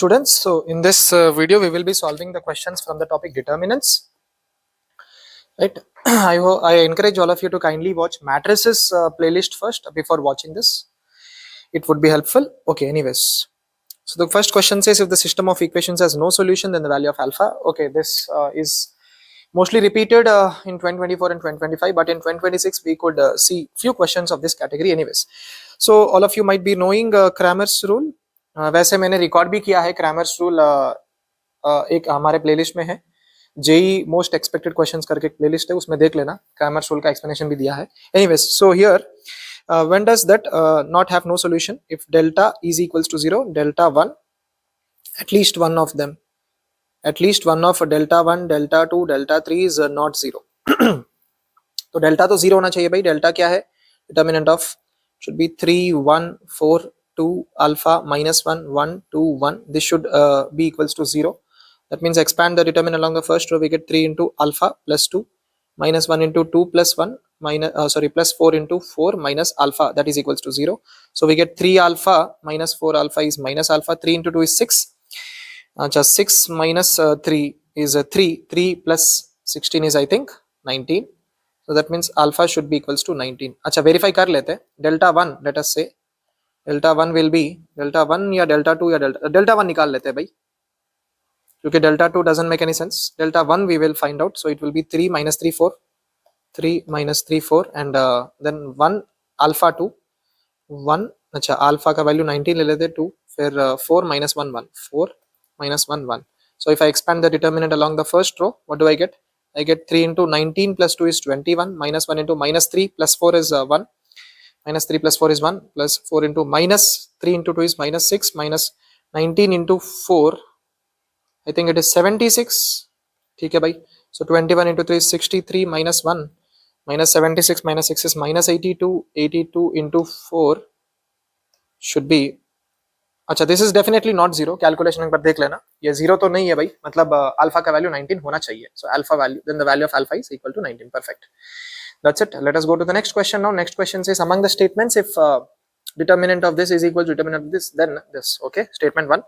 students. So in this video we will be solving the questions from the topic determinants, right? I encourage all of you to kindly watch matrices playlist first before watching this. It would be helpful. Okay, anyways, so the first question says, if the system of equations has no solution, then the value of alpha. Okay, this is mostly repeated in 2024 and 2025, but in 2026 we could see few questions of this category anyways. So all of you might be knowing Cramer's rule. वैसे मैंने record भी किया है Cramer's rule, एक हमारे playlist में है, JEE most expected questions करके प्लेलिस्ट है, उसमें देख लेना, Cramer's rule का एक्सप्लेनेशन भी दिया है. Anyways, so here when does that not have no solution? If delta is equals to 0, delta 1, at least one of them, at least one of delta 1, delta 2, delta 3 is not 0. तो delta तो 0 होना चाहिए भाई. Delta क्या है? Determinant of should be 3 1 4 2 alpha minus 1 1 2 1. This should be equals to 0. That means expand the determinant along the first row, we get 3 into alpha plus 2 minus 1 into 2 plus 1 minus plus 4 into 4 minus alpha, that is equals to 0. So we get 3 alpha minus 4 alpha is minus alpha. 3 into 2 is 6. Just 6 minus 3 is 3. 3 plus 16 is I think 19. So that means alpha should be equals to 19. अच्छा verify कर लेते हैं. Delta 1, let us say delta 1 will be delta 1 या delta 2 या delta 1 निकाल लेते हैं भाई, क्योंकि delta 2 doesn't make any sense. Delta 1 we will find out, so it will be 3 minus 3 4, 3 minus 3 4 and then 1 alpha 2 1. अच्छा alpha का वैल्यू 19 ले लेते हैं, 2 फिर 4 minus 1 1, 4 minus 1 1. So if I expand the determinant along the first row, what do I get? I get 3 into 19 plus 2 is 21, minus 1 into minus 3 plus 4 is 1, minus 3 plus 4 is 1, plus 4 into minus 3 into 2 is minus 6, minus 19 into 4, I think it is 76. ठीक है भाई. So 21 into 3 is 63, minus 1, minus 76, minus 6 is minus 82, 82 into 4 should be, अच्छा this is definitely not 0. Calculation एक बार देख लेना, ये 0 तो नहीं है भाई, मतलब अल्फा का वैल्यू 19 होना चाहिए. So alpha value, then the value of alpha is equal to 19. Perfect, that's it. Let us go to the next question now. Next question says, among the statements if determinant of this is equal to determinant of this, then this. Okay, statement 1,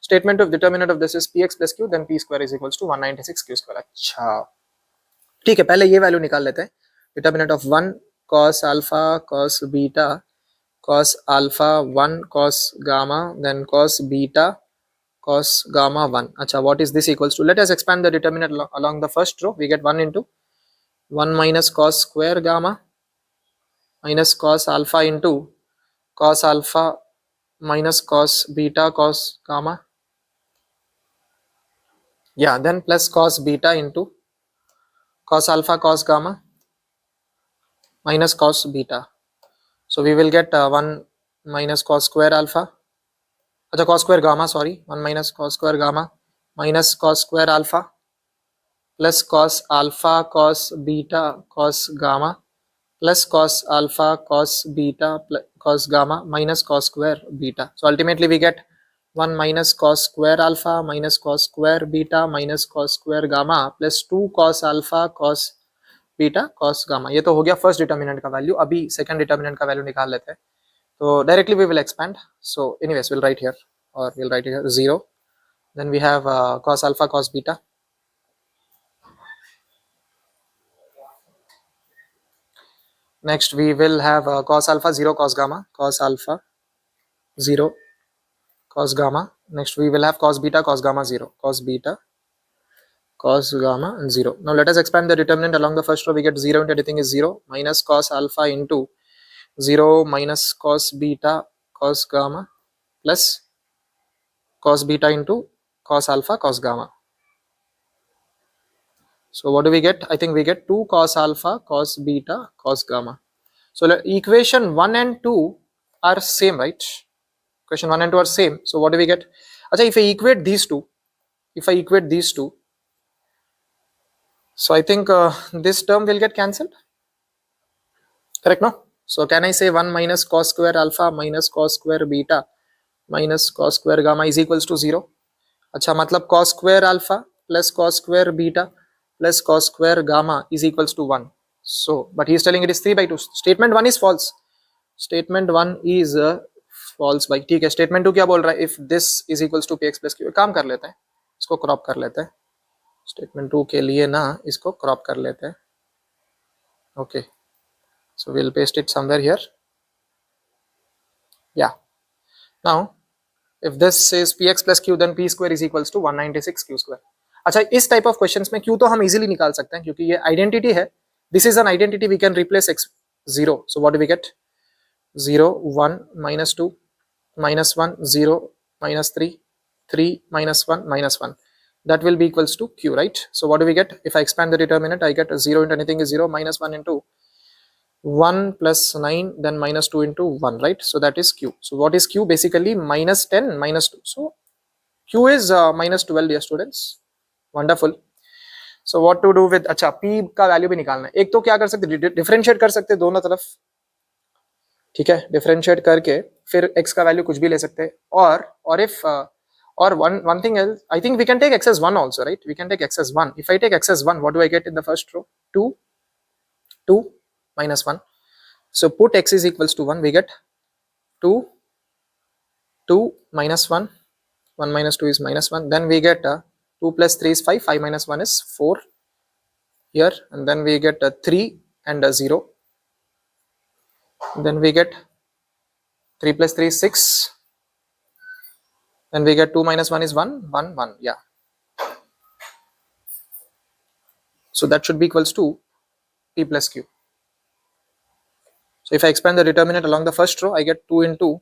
statement of determinant of this is px plus q, then p square is equals to 196 q square. अच्छा ठीक है, पहले ये value निकाल लेते हैं. determinant of 1 cos alpha cos beta cos alpha 1 cos gamma, then cos beta cos gamma 1. Acha, what is this equals to? Let us expand the determinant along the first row. We get 1 into 1 minus cos square gamma minus cos alpha into cos alpha minus cos beta cos gamma. Yeah, then plus cos beta into cos alpha cos gamma minus cos beta. So we will get 1 minus cos square alpha, अच्छा cos square gamma, sorry, 1 minus cos square gamma minus cos square alpha plus cos alpha cos beta cos gamma plus cos alpha cos beta cos gamma minus cos square beta. So ultimately we get 1 minus cos square alpha minus cos square beta minus cos square gamma plus 2 cos alpha cos beta cos gamma. ये तो हो गया first determinant का value. अभी second determinant का value निकाल लेते हैं. तो directly we will expand. So anyways will write here, और will write here 0. Then we have cos alpha cos beta. Next we will have cos alpha 0 cos gamma, cos alpha 0 cos gamma. Next we will have cos beta cos gamma 0, cos beta cos gamma and 0. Now let us expand the determinant along the first row. We get 0 into everything is 0, minus cos alpha into 0 minus cos beta cos gamma plus cos beta into cos alpha cos gamma. So what do we get? I think we get 2 cos alpha cos beta cos gamma. So equation 1 and 2 are same, right? Equation 1 and 2 are same. So what do we get? Achha, if I equate these two, so I think this term will get cancelled, correct? No? So can I say 1 minus cos square alpha minus cos square beta minus cos square gamma is equals to 0? अच्छा, मतलब cos square alpha plus cos square beta plus cos square gamma is equals to 1. So but he is telling it is 3 by 2. Statement 1 is false. Statement 1 is false भाई, ठीक है। Statement 2 क्या बोल रहा है, if this is equals to P X plus Q. काम कर लेते हैं, इसको क्रॉप कर लेते हैं स्टेटमेंट 2 के लिए ना, इसको क्रॉप कर लेते हैं। Okay, so we'll paste it somewhere here. Yeah, now if this is px plus q then p square is equals to 196 q square. अच्छा, इस टाइप ऑफ क्वेश्चंस में q तो हम इजीली निकाल सकते हैं क्योंकि ये आइडेंटिटी है, this is an identity, we can replace x 0, so what do we get, 0 1 minus 2 minus 1 0 minus 3 3 minus 1 minus 1, that will be equals to q, right? So what do we get, if I expand the determinant, I get 0 into anything is 0 minus 1 into 1 plus 9 then minus 2 into 1, right? So that is q. So what is q, basically minus 10 minus 2, so q is minus 12 dear students. Wonderful. So what to do with, अच्छा p का value भी निकालना है। एक तो क्या कर सकते, डिफरेंशिएट कर सकते दोनों तरफ, ठीक है, डिफरेंशिएट करके फिर x का वैल्यू कुछ भी ले सकते हैं, और if or one thing else, I think we can take x as 1 also, right? We can take x as 1. If I take x as 1, what do I get in the first row, 2 minus 1, so put x is equals to 1, we get 2 minus 1 minus 2 is minus 1, then we get 2 plus 3 is 5 minus 1 is 4 here, and then we get 3 and 0, then we get 3 plus 3 is 6, then we get 2 minus 1 is 1 1 1, yeah, so that should be equals to p plus q. So if I expand the determinant along the first row, I get 2 into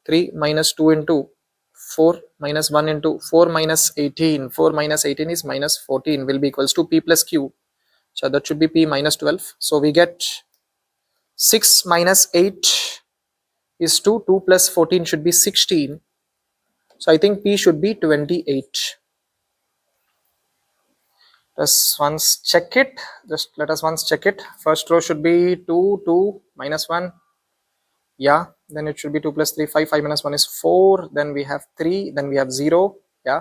3 minus 2 into 4 minus 1 into 4 minus 18, 4 minus 18 is minus 14, will be equals to p plus q, so that should be p minus 12. So we get 6 minus 8 is 2, 2 plus 14 should be 16, so I think p should be 28. Let's once check it, just let us once check it. First row should be 2 2 minus 1, yeah, then it should be 2 plus 3 5 5 minus 1 is 4, then we have 3, then we have 0, yeah,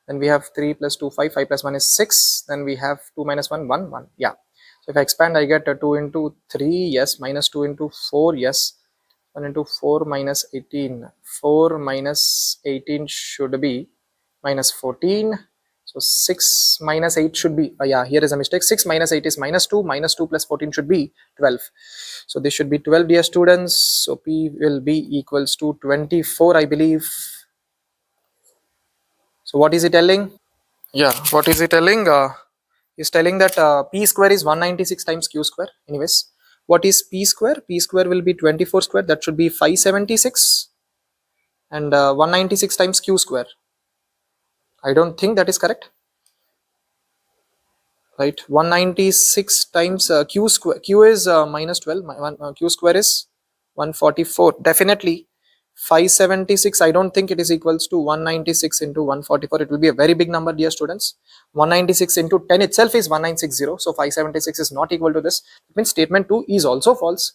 then we have 3 plus 2 5 5 plus 1 is 6, then we have 2 minus 1 1 1, yeah. So if I expand, I get 2 into 3, yes, minus 2 into 4, yes, 1 into 4 minus 18, 4 minus 18 should be minus 14, so 6 minus 8 should be, yeah, here is a mistake, 6 minus 8 is minus 2, minus 2 plus 14 should be 12, so this should be 12 dear students, so p will be equals to 24, I believe. So what is it telling, yeah, what is it telling, is telling that p square is 196 times q square. Anyways, what is p square, p square will be 24 square, that should be 576, and 196 times q square, I don't think that is correct, right? 196 times q square, q is minus 12, q square is 144, definitely 576, I don't think it is equals to 196 into 144, it will be a very big number dear students. 196 into 10 itself is 1960, so 576 is not equal to this, it means statement 2 is also false.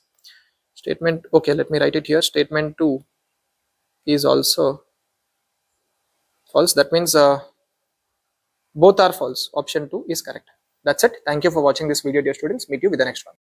Statement, okay, let me write it here, statement 2 is also false, that means both are false, option 2 is correct. That's it. Thank you for watching this video dear students, meet you with the next one.